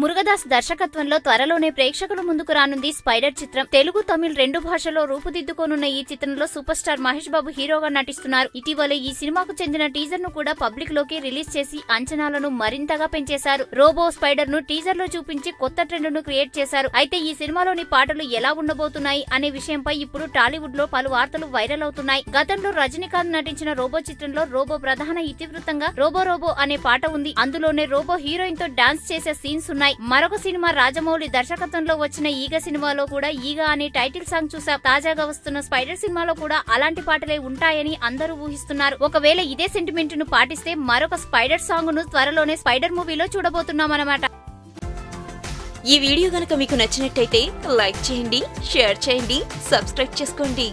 మురుగదాస్ దర్శకత్వంలో త్వరలోనే ప్రేక్షకుల ముందుకు రానుంది స్పైడర్ చిత్రం. తెలుగు, తమిళ్ 2 భాషల్లో రూపుదిద్దుకోనున్న ఈ చిత్రంలో సూపర్ స్టార్ మహేష్ బాబు హీరోగా నటిస్తున్నారు. ఇటీవలే ఈ సినిమాకు చెందిన టీజర్ ను కూడా పబ్లిక్ లోకి రిలీజ్ చేసి అంచనాలను మరింతగా పెంచేశారు. రోబో స్పైడర్ ను టీజర్ లో చూపించి కొత్త ట్రెండ్ ను క్రియేట్ చేశారు. అయితే ఈ సినిమాలోని పాటలు ఎలా ఉండబోతున్నాయి అనే విషయంపై ఇప్పుడు టాలీవుడ్ లో పలు వార్తలు వైరల్ అవుతున్నాయి. గతంలో రజనీకాంత్ నటించిన రోబో చిత్రంలో రోబో ప్రధాన ఇతివృత్తంగా రోబో రోబో అనే పాట ఉంది. అందులోనే రోబో హీరోయిన్ తో డాన్స్ చేసే సీన్స్ ఉన్నాయి. మరొక సినిమా రాజమౌళి దర్శకత్వంలో వచ్చిన ఈగ సినిమాలో కూడా ఈగ అనే టైటిల్ సాంగ్ చూసాం. తాజాగా వస్తున్న స్పైడర్ సినిమాలో కూడా అలాంటి పాటలే ఉంటాయని అందరూ ఊహిస్తున్నారు. ఒకవేళ ఇదే సెంటిమెంట్ ను పాటిస్తే మరొక స్పైడర్ సాంగ్ ను త్వరలోనే స్పైడర్ మూవీలో చూడబోతున్నామన్నమాట. ఈ వీడియో గనుక మీకు నచ్చినట్టయితే లైక్ చేయండి, షేర్ చేయండి, సబ్స్క్రైబ్ చేసుకోండి.